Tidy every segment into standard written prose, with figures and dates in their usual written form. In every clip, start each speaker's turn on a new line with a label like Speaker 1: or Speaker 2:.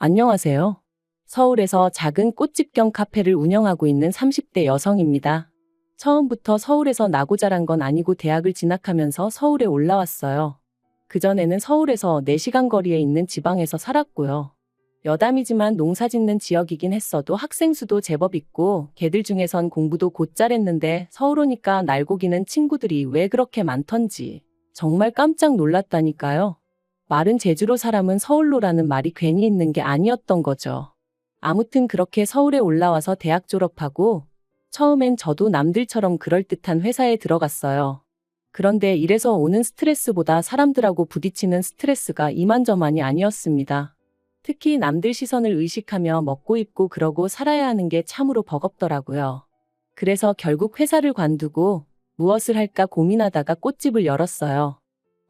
Speaker 1: 안녕하세요. 서울에서 작은 꽃집 겸 카페를 운영하고 있는 30대 여성입니다. 처음부터 서울에서 나고 자란 건 아니고 대학을 진학하면서 서울에 올라왔어요. 그전에는 서울에서 4시간 거리에 있는 지방에서 살았고요. 여담이지만 농사 짓는 지역이긴 했어도 학생 수도 제법 있고 걔들 중에선 공부도 곧잘 했는데 서울 오니까 날고기는 친구들이 왜 그렇게 많던지 정말 깜짝 놀랐다니까요. 말은 제주로 사람은 서울로라는 말이 괜히 있는 게 아니었던 거죠. 아무튼 그렇게 서울에 올라와서 대학 졸업하고 처음엔 저도 남들처럼 그럴듯한 회사에 들어갔어요. 그런데 일에서 오는 스트레스보다 사람들하고 부딪히는 스트레스가 이만저만이 아니었습니다. 특히 남들 시선을 의식하며 먹고 입고 그러고 살아야 하는 게 참으로 버겁더라고요. 그래서 결국 회사를 관두고 무엇을 할까 고민하다가 꽃집을 열었어요.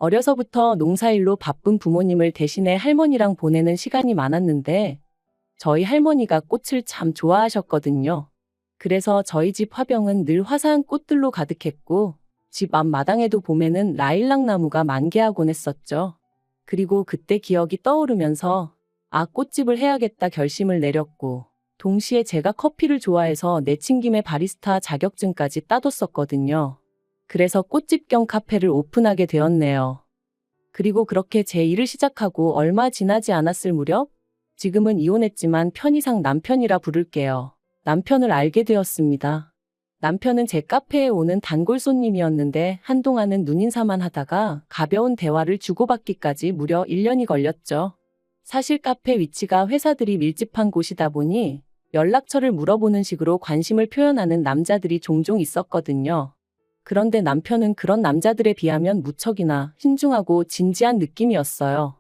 Speaker 1: 어려서부터 농사일로 바쁜 부모님을 대신해 할머니랑 보내는 시간이 많았는데 저희 할머니가 꽃을 참 좋아하셨거든요. 그래서 저희 집 화병은 늘 화사한 꽃들로 가득했고 집 앞 마당에도 봄에는 라일락 나무가 만개하곤 했었죠. 그리고 그때 기억이 떠오르면서 꽃집을 해야겠다 결심을 내렸고 동시에 제가 커피를 좋아해서 내친김에 바리스타 자격증까지 따뒀었거든요. 그래서 꽃집 겸 카페를 오픈하게 되었네요. 그리고 그렇게 제 일을 시작하고 얼마 지나지 않았을 무렵 지금은 이혼했지만 편의상 남편이라 부를게요. 남편을 알게 되었습니다. 남편은 제 카페에 오는 단골 손님이었는데 한동안은 눈인사만 하다가 가벼운 대화를 주고받기까지 무려 1년이 걸렸죠. 사실 카페 위치가 회사들이 밀집한 곳이다 보니 연락처를 물어보는 식으로 관심을 표현하는 남자들이 종종 있었거든요. 그런데 남편은 그런 남자들에 비하면 무척이나 신중하고 진지한 느낌이었어요.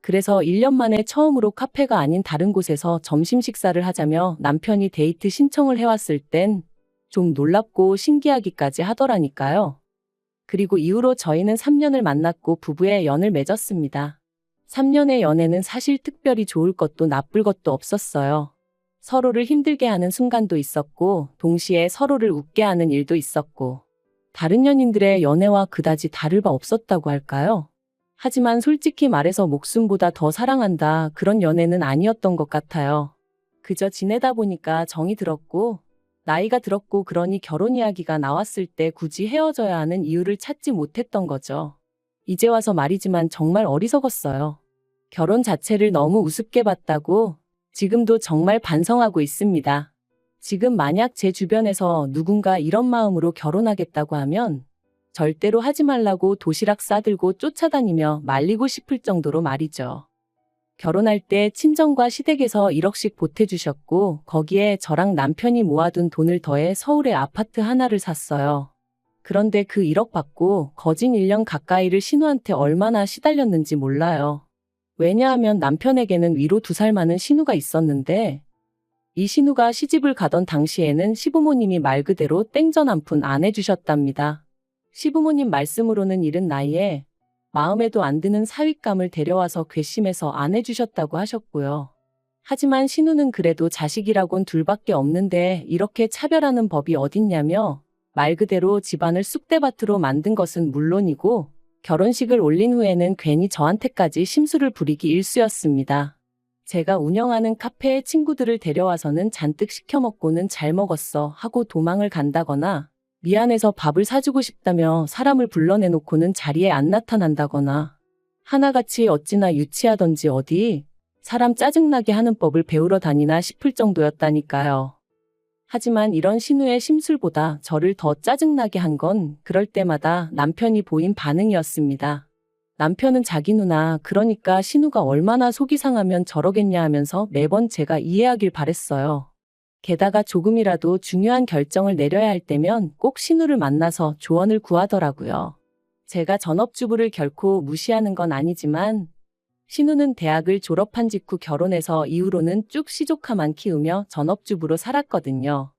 Speaker 1: 그래서 1년 만에 처음으로 카페가 아닌 다른 곳에서 점심 식사를 하자며 남편이 데이트 신청을 해왔을 땐 좀 놀랍고 신기하기까지 하더라니까요. 그리고 이후로 저희는 3년을 만났고 부부의 연을 맺었습니다. 3년의 연애는 사실 특별히 좋을 것도 나쁠 것도 없었어요. 서로를 힘들게 하는 순간도 있었고 동시에 서로를 웃게 하는 일도 있었고 다른 연인들의 연애와 그다지 다를 바 없었다고 할까요? 하지만 솔직히 말해서 목숨보다 더 사랑한다 그런 연애는 아니었던 것 같아요. 그저 지내다 보니까 정이 들었고 나이가 들었고 그러니 결혼 이야기가 나왔을 때 굳이 헤어져야 하는 이유를 찾지 못했던 거죠. 이제 와서 말이지만 정말 어리석었어요. 결혼 자체를 너무 우습게 봤다고 지금도 정말 반성하고 있습니다. 지금 만약 제 주변에서 누군가 이런 마음으로 결혼하겠다고 하면 절대로 하지 말라고 도시락 싸들고 쫓아다니며 말리고 싶을 정도로 말이죠. 결혼할 때 친정과 시댁에서 1억씩 보태주셨고 거기에 저랑 남편이 모아둔 돈을 더해 서울에 아파트 하나를 샀어요. 그런데 그 1억 받고 거진 1년 가까이를 신우한테 얼마나 시달렸는지 몰라요. 왜냐하면 남편에게는 위로 2살 많은 신우가 있었는데 이 신우가 시집을 가던 당시에는 시부모님이 말 그대로 땡전 한 푼 안 해주셨답니다. 시부모님 말씀으로는 이른 나이에 마음에도 안 드는 사윗감을 데려와서 괘씸해서 안 해주셨다고 하셨고요. 하지만 신우는 그래도 자식이라곤 둘밖에 없는데 이렇게 차별하는 법이 어딨냐며 말 그대로 집안을 쑥대밭으로 만든 것은 물론이고 결혼식을 올린 후에는 괜히 저한테까지 심술을 부리기 일쑤였습니다. 제가 운영하는 카페에 친구들을 데려와서는 잔뜩 시켜 먹고는 잘 먹었어 하고 도망을 간다거나 미안해서 밥을 사주고 싶다며 사람을 불러내놓고는 자리에 안 나타난다거나 하나같이 어찌나 유치하던지 어디 사람 짜증나게 하는 법을 배우러 다니나 싶을 정도였다니까요. 하지만 이런 신우의 심술보다 저를 더 짜증나게 한 건 그럴 때마다 남편이 보인 반응이었습니다. 남편은 자기 누나 그러니까 신우가 얼마나 속이 상하면 저러겠냐 하면서 매번 제가 이해하길 바랬어요. 게다가 조금이라도 중요한 결정을 내려야 할 때면 꼭 신우를 만나서 조언을 구하더라고요. 제가 전업주부를 결코 무시하는 건 아니지만 신우는 대학을 졸업한 직후 결혼해서 이후로는 쭉 시조카만 키우며 전업주부로 살았거든요.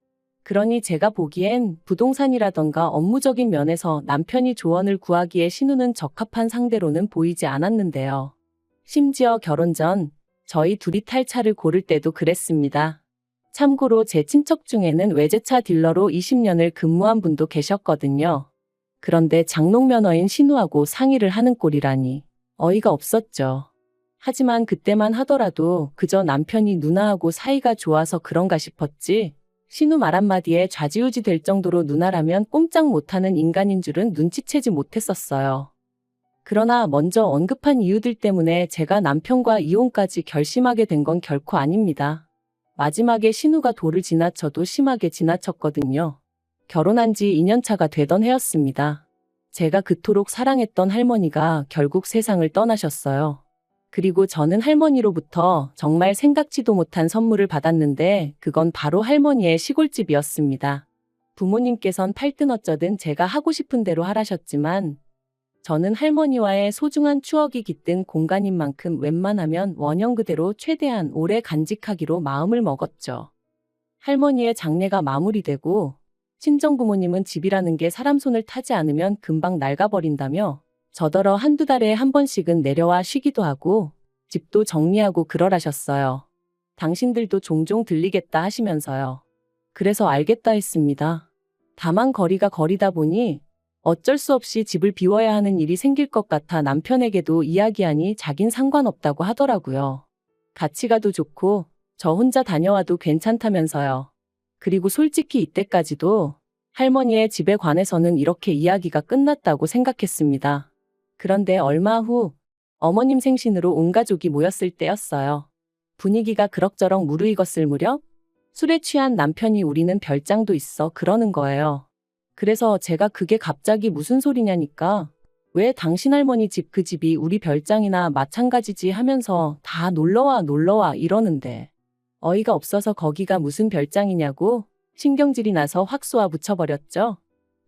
Speaker 1: 그러니 제가 보기엔 부동산이라던가 업무적인 면에서 남편이 조언을 구하기에 신우는 적합한 상대로는 보이지 않았는데요. 심지어 결혼 전 저희 둘이 탈 차를 고를 때도 그랬습니다. 참고로 제 친척 중에는 외제차 딜러로 20년을 근무한 분도 계셨거든요. 그런데 장롱 면허인 신우하고 상의를 하는 꼴이라니 어이가 없었죠. 하지만 그때만 하더라도 그저 남편이 누나하고 사이가 좋아서 그런가 싶었지. 신우 말 한마디에 좌지우지 될 정도로 누나라면 꼼짝 못하는 인간인 줄은 눈치채지 못했었어요. 그러나 먼저 언급한 이유들 때문에 제가 남편과 이혼까지 결심하게 된 건 결코 아닙니다. 마지막에 신우가 도를 지나쳐도 심하게 지나쳤거든요. 결혼한 지 2년 차가 되던 해였습니다. 제가 그토록 사랑했던 할머니가 결국 세상을 떠나셨어요. 그리고 저는 할머니로부터 정말 생각지도 못한 선물을 받았는데 그건 바로 할머니의 시골집이었습니다. 부모님께선 팔든 어쩌든 제가 하고 싶은 대로 하라셨지만 저는 할머니와의 소중한 추억이 깃든 공간인 만큼 웬만하면 원형 그대로 최대한 오래 간직하기로 마음을 먹었죠. 할머니의 장례가 마무리되고 친정부모님은 집이라는 게 사람 손을 타지 않으면 금방 낡아버린다며 저더러 한두 달에 한 번씩은 내려와 쉬기도 하고 집도 정리하고 그러라셨어요. 당신들도 종종 들리겠다 하시면서요. 그래서 알겠다 했습니다. 다만 거리가 거리다 보니 어쩔 수 없이 집을 비워야 하는 일이 생길 것 같아 남편에게도 이야기하니 자긴 상관없다고 하더라고요. 같이 가도 좋고 저 혼자 다녀와도 괜찮다면서요. 그리고 솔직히 이때까지도 할머니의 집에 관해서는 이렇게 이야기가 끝났다고 생각했습니다. 그런데 얼마 후 어머님 생신으로 온 가족이 모였을 때였어요. 분위기가 그럭저럭 무르익었을 무렵 술에 취한 남편이 우리는 별장도 있어 그러는 거예요. 그래서 제가 그게 갑자기 무슨 소리냐니까 왜 당신 할머니 집 그 집이 우리 별장이나 마찬가지지 하면서 다 놀러와 이러는데 어이가 없어서 거기가 무슨 별장이냐고 신경질이 나서 확 쏘아 붙여버렸죠.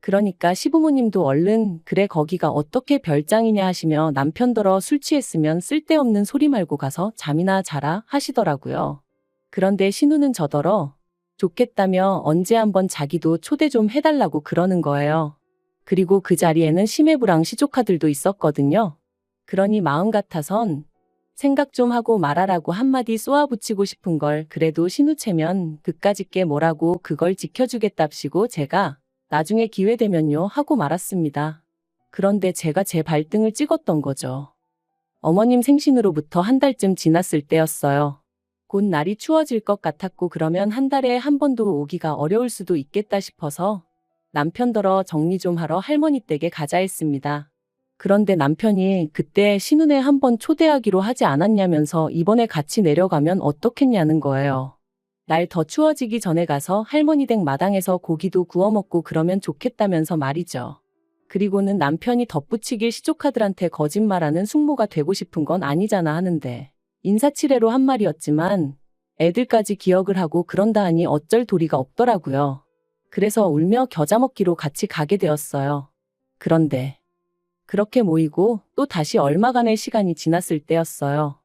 Speaker 1: 그러니까 시부모님도 얼른 그래 거기가 어떻게 별장이냐 하시며 남편더러 술 취했으면 쓸데없는 소리 말고 가서 잠이나 자라 하시더라고요. 그런데 신우는 저더러 좋겠다며 언제 한번 자기도 초대 좀 해달라고 그러는 거예요. 그리고 그 자리에는 심해부랑 시조카들도 있었거든요. 그러니 마음 같아선 생각 좀 하고 말하라고 한마디 쏘아붙이고 싶은 걸 그래도 신우체면 그까짓게 뭐라고 그걸 지켜주겠답시고 제가 나중에 기회 되면요 하고 말았습니다. 그런데 제가 제 발등을 찍었던 거죠. 어머님 생신으로부터 한 달쯤 지났을 때였어요. 곧 날이 추워질 것 같았고 그러면 한 달에 한 번도 오기가 어려울 수도 있겠다 싶어서 남편더러 정리 좀 하러 할머니 댁에 가자 했습니다. 그런데 남편이 그때 신혼에 한번 초대하기로 하지 않았냐면서 이번에 같이 내려가면 어떻겠냐는 거예요. 날 더 추워지기 전에 가서 할머니 댁 마당에서 고기도 구워 먹고 그러면 좋겠다면서 말이죠. 그리고는 남편이 덧붙이길 시조카들한테 거짓말하는 숙모가 되고 싶은 건 아니잖아 하는데 인사치레로 한 말이었지만 애들까지 기억을 하고 그런다 하니 어쩔 도리가 없더라고요. 그래서 울며 겨자 먹기로 같이 가게 되었어요. 그런데 그렇게 모이고 또 다시 얼마간의 시간이 지났을 때였어요.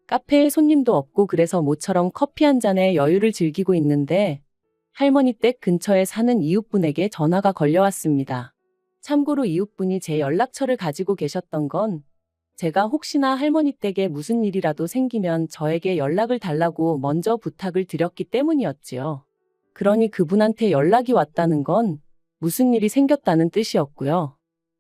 Speaker 1: 카페에 손님도 없고 그래서 모처럼 커피 한 잔에 여유를 즐기고 있는데 할머니 댁 근처에 사는 이웃분에게 전화가 걸려왔습니다. 참고로 이웃분이 제 연락처를 가지고 계셨던 건 제가 혹시나 할머니 댁에 무슨 일이라도 생기면 저에게 연락을 달라고 먼저 부탁을 드렸기 때문이었지요. 그러니 그분한테 연락이 왔다는 건 무슨 일이 생겼다는 뜻이었고요.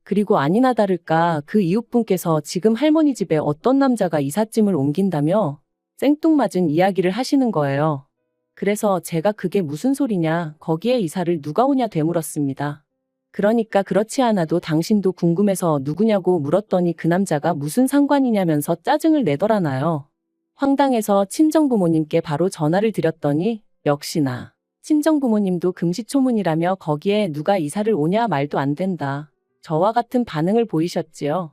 Speaker 1: 그리고 아니나 다를까 그 이웃분께서 지금 할머니 집에 어떤 남자가 이삿짐을 옮긴다며 생뚱맞은 이야기를 하시는 거예요. 그래서 제가 그게 무슨 소리냐, 거기에 이사를 누가 오냐 되물었습니다. 그러니까 그렇지 않아도 당신도 궁금해서 누구냐고 물었더니 그 남자가 무슨 상관이냐면서 짜증을 내더라나요. 황당해서 친정부모님께 바로 전화를 드렸더니 역시나 친정부모님도 금시초문이라며 거기에 누가 이사를 오냐 말도 안 된다. 저와 같은 반응을 보이셨지요.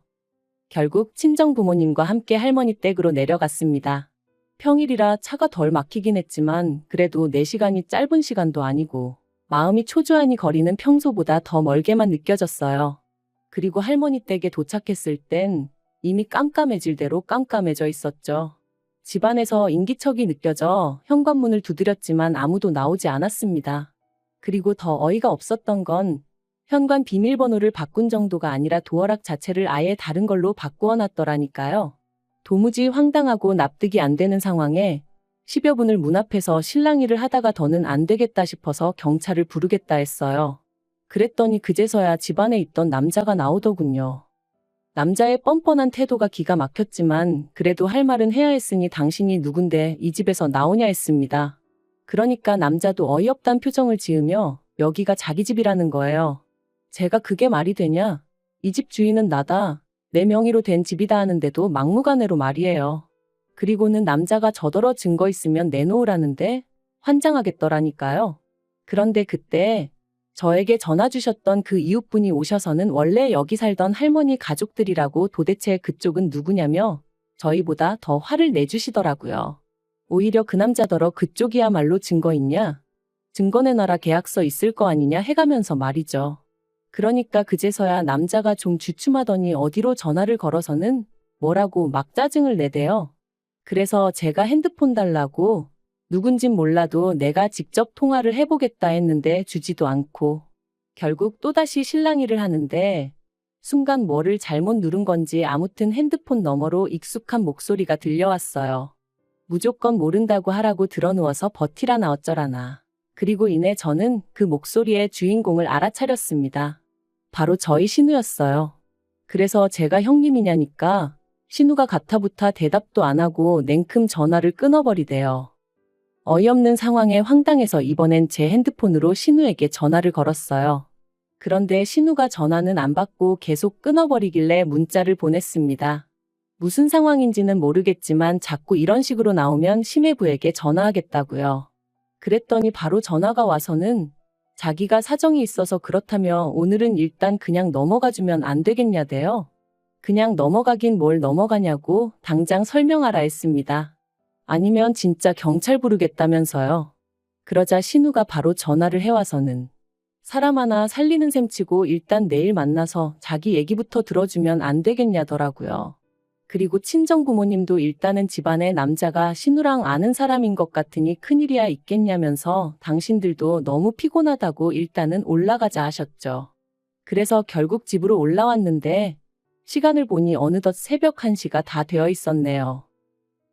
Speaker 1: 결국 친정부모님과 함께 할머니 댁으로 내려갔습니다. 평일이라 차가 덜 막히긴 했지만 그래도 4시간이 짧은 시간도 아니고 마음이 초조하니 거리는 평소보다 더 멀게만 느껴졌어요. 그리고 할머니 댁에 도착했을 땐 이미 깜깜해질 대로 깜깜해져 있었죠. 집안에서 인기척이 느껴져 현관문을 두드렸지만 아무도 나오지 않았습니다. 그리고 더 어이가 없었던 건 현관 비밀번호를 바꾼 정도가 아니라 도어락 자체를 아예 다른 걸로 바꾸어 놨더라니까요. 도무지 황당하고 납득이 안 되는 상황에 10여 분을 문 앞에서 실랑이를 하다가 더는 안 되겠다 싶어서 경찰을 부르겠다 했어요. 그랬더니 그제서야 집안에 있던 남자가 나오더군요. 남자의 뻔뻔한 태도가 기가 막혔지만 그래도 할 말은 해야 했으니 당신이 누군데 이 집에서 나오냐 했습니다. 그러니까 남자도 어이없단 표정을 지으며 여기가 자기 집이라는 거예요. 제가 그게 말이 되냐? 이 집 주인은 나다. 내 명의로 된 집이다 하는데도 막무가내로 말이에요. 그리고는 남자가 저더러 증거 있으면 내놓으라는데 환장하겠더라니까요. 그런데 그때 저에게 전화 주셨던 그 이웃분이 오셔서는 원래 여기 살던 할머니 가족들이라고 도대체 그쪽은 누구냐며 저희보다 더 화를 내주시더라고요. 오히려 그 남자더러 그쪽이야말로 증거 있냐? 증거 내놔라 계약서 있을 거 아니냐 해가면서 말이죠. 그러니까 그제서야 남자가 좀 주춤하더니 어디로 전화를 걸어서는 뭐라고 막 짜증을 내대요. 그래서 제가 핸드폰 달라고 누군진 몰라도 내가 직접 통화를 해보겠다 했는데 주지도 않고 결국 또다시 실랑이를 하는데 순간 뭐를 잘못 누른 건지 아무튼 핸드폰 너머로 익숙한 목소리가 들려왔어요. 무조건 모른다고 하라고 들어누워서 버티라나 어쩌라나. 그리고 이내 저는 그 목소리의 주인공을 알아차렸습니다. 바로 저희 신우였어요. 그래서 제가 형님이냐니까 신우가 가타부타 대답도 안 하고 냉큼 전화를 끊어버리대요. 어이없는 상황에 황당해서 이번엔 제 핸드폰으로 신우에게 전화를 걸었어요. 그런데 신우가 전화는 안 받고 계속 끊어버리길래 문자를 보냈습니다. 무슨 상황인지는 모르겠지만 자꾸 이런 식으로 나오면 심해부에게 전화하겠다고요. 그랬더니 바로 전화가 와서는 자기가 사정이 있어서 그렇다며 오늘은 일단 그냥 넘어가주면 안 되겠냐대요. 그냥 넘어가긴 뭘 넘어가냐고 당장 설명하라 했습니다. 아니면 진짜 경찰 부르겠다면서요. 그러자 신우가 바로 전화를 해와서는 사람 하나 살리는 셈치고 일단 내일 만나서 자기 얘기부터 들어주면 안 되겠냐더라고요. 그리고 친정부모님도 일단은 집안에 남자가 신우랑 아는 사람인 것 같으니 큰일이야 있겠냐면서 당신들도 너무 피곤하다고 일단은 올라가자 하셨죠. 그래서 결국 집으로 올라왔는데 시간을 보니 어느덧 새벽 1시가 다 되어 있었네요.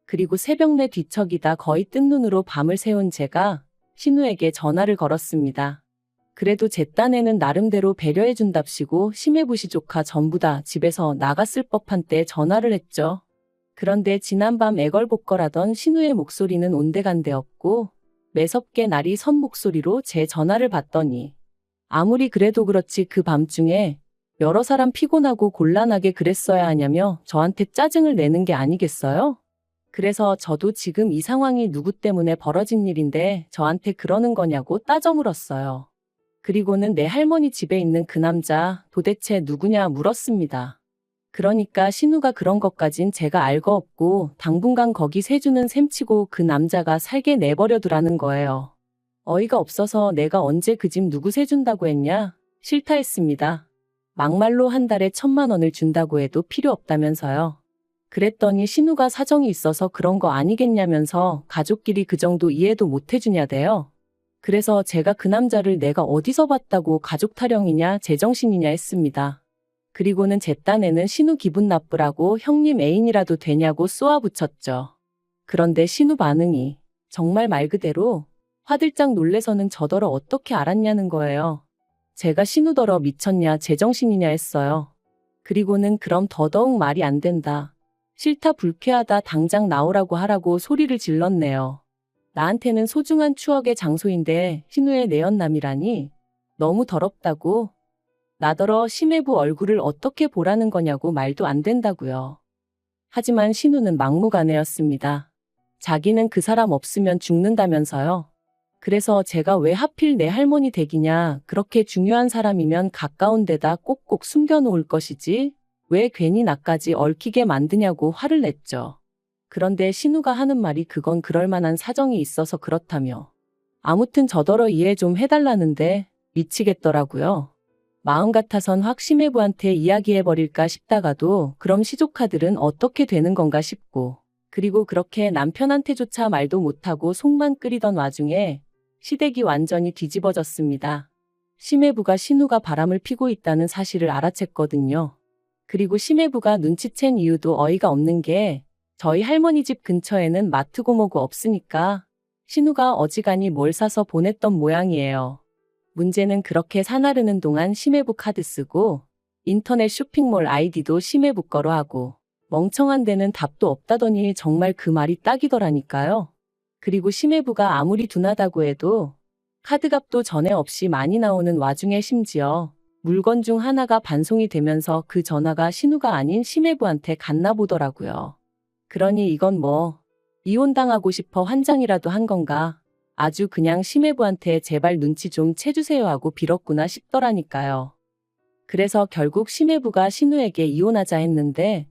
Speaker 1: 그리고 새벽 내 뒤척이다 거의 뜬 눈으로 밤을 새운 제가 신우에게 전화를 걸었습니다. 그래도 제 딴에는 나름대로 배려해준답시고 심해부시 조카 전부 다 집에서 나갔을 법한 때 전화를 했죠. 그런데 지난밤 애걸복걸하던 신우의 목소리는 온데간데 없고 매섭게 날이 선 목소리로 제 전화를 받더니 아무리 그래도 그렇지 그 밤중에 여러 사람 피곤하고 곤란하게 그랬어야 하냐며 저한테 짜증을 내는 게 아니겠어요? 그래서 저도 지금 이 상황이 누구 때문에 벌어진 일인데 저한테 그러는 거냐고 따져 물었어요. 그리고는 내 할머니 집에 있는 그 남자 도대체 누구냐 물었습니다. 그러니까 신우가 그런 것까진 제가 알 거 없고 당분간 거기 세주는 셈치고 그 남자가 살게 내버려두라는 거예요. 어이가 없어서 내가 언제 그 집 누구 세준다고 했냐? 싫다 했습니다. 막말로 한 달에 1,000만 원을 준다고 해도 필요 없다면서요. 그랬더니 신우가 사정이 있어서 그런 거 아니겠냐면서 가족끼리 그 정도 이해도 못 해주냐대요. 그래서 제가 그 남자를 내가 어디서 봤다고 가족 타령이냐 제정신이냐 했습니다. 그리고는 제 딴에는 신우 기분 나쁘라고 형님 애인이라도 되냐고 쏘아붙였죠. 그런데 신우 반응이 정말 말 그대로 화들짝 놀래서는 저더러 어떻게 알았냐는 거예요. 제가 신우더러 미쳤냐 제정신이냐 했어요. 그리고는 그럼 더더욱 말이 안 된다. 싫다 불쾌하다 당장 나오라고 하라고 소리를 질렀네요. 나한테는 소중한 추억의 장소인데 신우의 내연남이라니 너무 더럽다고. 나더러 심해부 얼굴을 어떻게 보라는 거냐고 말도 안 된다고요. 하지만 신우는 막무가내였습니다. 자기는 그 사람 없으면 죽는다면서요. 그래서 제가 왜 하필 내 할머니 댁이냐 그렇게 중요한 사람이면 가까운 데다 꼭꼭 숨겨놓을 것이지 왜 괜히 나까지 얽히게 만드냐고 화를 냈죠. 그런데 신우가 하는 말이 그건 그럴 만한 사정이 있어서 그렇다며. 아무튼 저더러 이해 좀 해달라는데 미치겠더라고요. 마음 같아선 확 심해부한테 이야기해버릴까 싶다가도 그럼 시조카들은 어떻게 되는 건가 싶고 그리고 그렇게 남편한테조차 말도 못하고 속만 끓이던 와중에 시댁이 완전히 뒤집어졌습니다. 심해부가 신우가 바람을 피고 있다는 사실을 알아챘거든요. 그리고 심해부가 눈치챈 이유도 어이가 없는 게 저희 할머니 집 근처에는 마트고 뭐고 없으니까 신우가 어지간히 뭘 사서 보냈던 모양이에요. 문제는 그렇게 사나르는 동안 심해부 카드 쓰고 인터넷 쇼핑몰 아이디도 심해부 거로 하고 멍청한 데는 답도 없다더니 정말 그 말이 딱이더라니까요. 그리고 심해부가 아무리 둔하다고 해도 카드값도 전에 없이 많이 나오는 와중에 심지어 물건 중 하나가 반송이 되면서 그 전화가 신우가 아닌 심해부한테 갔나 보더라고요. 그러니 이건 뭐 이혼당하고 싶어 환장이라도 한 건가? 아주 그냥 심해부한테 제발 눈치 좀 채주세요 하고 빌었구나 싶더라니까요. 그래서 결국 심해부가 신우에게 이혼하자 했는데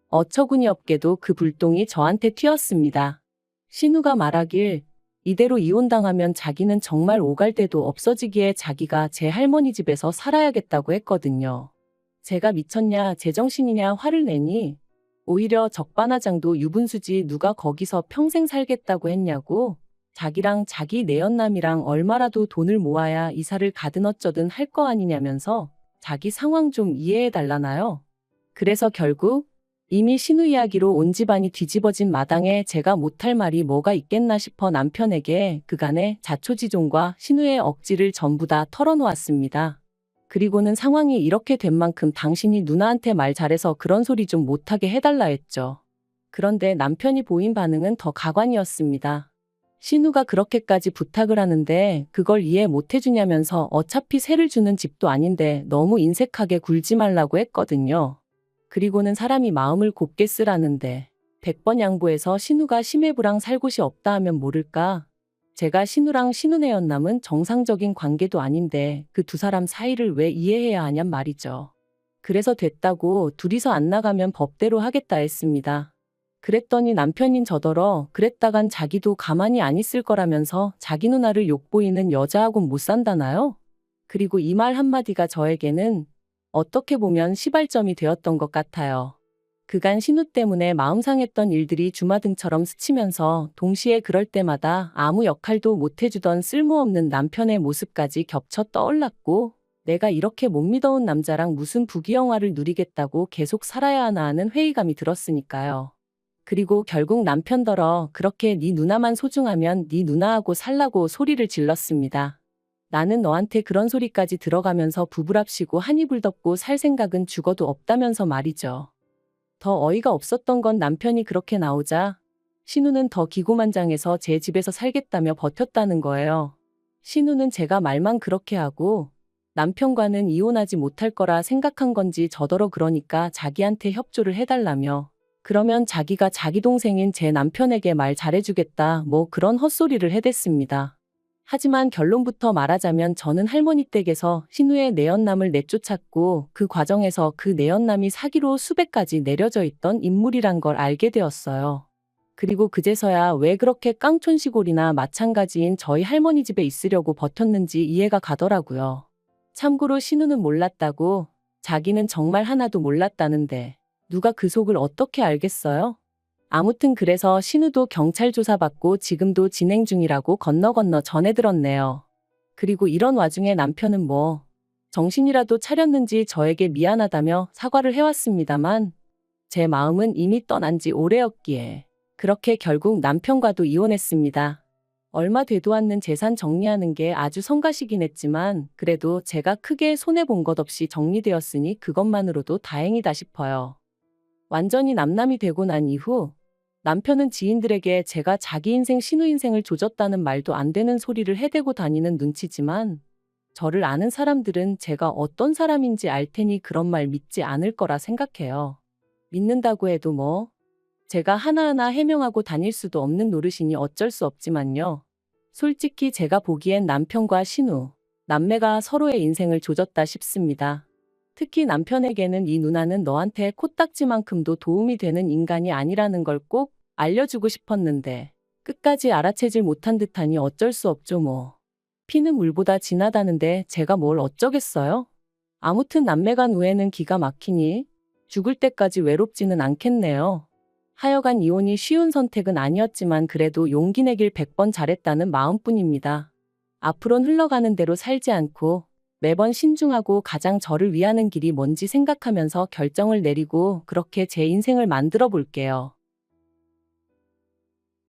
Speaker 1: 어처구니 없게도 그 불똥이 저한테 튀었습니다. 신우가 말하길 이대로 이혼당하면 자기는 정말 오갈 데도 없어지기에 자기가 제 할머니 집에서 살아야겠다고 했거든요. 제가 미쳤냐 제정신이냐 화를 내니 오히려 적반하장도 유분수지 누가 거기서 평생 살겠다고 했냐고 자기랑 자기 내연남이랑 얼마라도 돈을 모아야 이사를 가든 어쩌든 할 거 아니냐면서 자기 상황 좀 이해해 달라나요. 그래서 결국 이미 신우 이야기로 온 집안이 뒤집어진 마당에 제가 못할 말이 뭐가 있겠나 싶어 남편에게 그간의 자초지종과 신우의 억지를 전부 다 털어놓았습니다. 그리고는 상황이 이렇게 된 만큼 당신이 누나한테 말 잘해서 그런 소리 좀 못하게 해달라 했죠. 그런데 남편이 보인 반응은 더 가관이었습니다. 신우가 그렇게까지 부탁을 하는데 그걸 이해 못 해주냐면서 어차피 세를 주는 집도 아닌데 너무 인색하게 굴지 말라고 했거든요. 그리고는 사람이 마음을 곱게 쓰라는데 100번 양보해서 신우가 심해부랑 살 곳이 없다 하면 모를까? 제가 신우랑 신우네 연남은 정상적인 관계도 아닌데 그 두 사람 사이를 왜 이해해야 하냔 말이죠. 그래서 됐다고 둘이서 안 나가면 법대로 하겠다 했습니다. 그랬더니 남편인 저더러 그랬다간 자기도 가만히 안 있을 거라면서 자기 누나를 욕보이는 여자하고는 못 산다나요? 그리고 이 말 한마디가 저에게는 어떻게 보면 시발점이 되었던 것 같아요. 그간 신우 때문에 마음 상했던 일들이 주마등처럼 스치면서 동시에 그럴 때마다 아무 역할도 못 해주던 쓸모없는 남편의 모습까지 겹쳐 떠올랐고 내가 이렇게 못 믿어온 남자랑 무슨 부귀영화를 누리겠다고 계속 살아야 하나 하는 회의감이 들었으니까요. 그리고 결국 남편더러 그렇게 네 누나만 소중하면 네 누나하고 살라고 소리를 질렀습니다. 나는 너한테 그런 소리까지 들어가면서 부부랍시고 한 이불 덮고 살 생각은 죽어도 없다면서 말이죠. 더 어이가 없었던 건 남편이 그렇게 나오자 신우는 더 기고만장해서 제 집에서 살겠다며 버텼다는 거예요. 신우는 제가 말만 그렇게 하고 남편과는 이혼하지 못할 거라 생각한 건지 저더러 그러니까 자기한테 협조를 해달라며 그러면 자기가 자기 동생인 제 남편에게 말 잘해주겠다 뭐 그런 헛소리를 해댔습니다. 하지만 결론부터 말하자면 저는 할머니 댁에서 신우의 내연남을 내쫓았고 그 과정에서 그 내연남이 사기로 수백까지 내려져 있던 인물이란 걸 알게 되었어요. 그리고 그제서야 왜 그렇게 깡촌시골이나 마찬가지인 저희 할머니 집에 있으려고 버텼는지 이해가 가더라고요. 참고로 신우는 몰랐다고 자기는 정말 하나도 몰랐다는데 누가 그 속을 어떻게 알겠어요? 아무튼 그래서 신우도 경찰 조사받고 지금도 진행 중이라고 건너 전해 들었네요. 그리고 이런 와중에 남편은 뭐 정신이라도 차렸는지 저에게 미안하다며 사과를 해왔습니다만 제 마음은 이미 떠난 지 오래였기에 그렇게 결국 남편과도 이혼했습니다. 얼마 되도 않는 재산 정리하는 게 아주 성가시긴 했지만 그래도 제가 크게 손해본 것 없이 정리되었으니 그것만으로도 다행이다 싶어요. 완전히 남남이 되고 난 이후 남편은 지인들에게 제가 자기 인생 신우 인생을 조졌다는 말도 안 되는 소리를 해대고 다니는 눈치지만 저를 아는 사람들은 제가 어떤 사람인지 알 테니 그런 말 믿지 않을 거라 생각해요. 믿는다고 해도 뭐 제가 하나하나 해명하고 다닐 수도 없는 노릇이니 어쩔 수 없지만요. 솔직히 제가 보기엔 남편과 신우, 남매가 서로의 인생을 조졌다 싶습니다. 특히 남편에게는 이 누나는 너한테 코딱지만큼도 도움이 되는 인간이 아니라는 걸 꼭 알려주고 싶었는데 끝까지 알아채질 못한 듯하니 어쩔 수 없죠 뭐. 피는 물보다 진하다는데 제가 뭘 어쩌겠어요? 아무튼 남매 간 우애는 기가 막히니 죽을 때까지 외롭지는 않겠네요. 하여간 이혼이 쉬운 선택은 아니었지만 그래도 용기 내길 100번 잘했다는 마음뿐입니다. 앞으론 흘러가는 대로 살지 않고 매번 신중하고 가장 저를 위하는 길이 뭔지 생각하면서 결정을 내리고 그렇게 제 인생을 만들어 볼게요.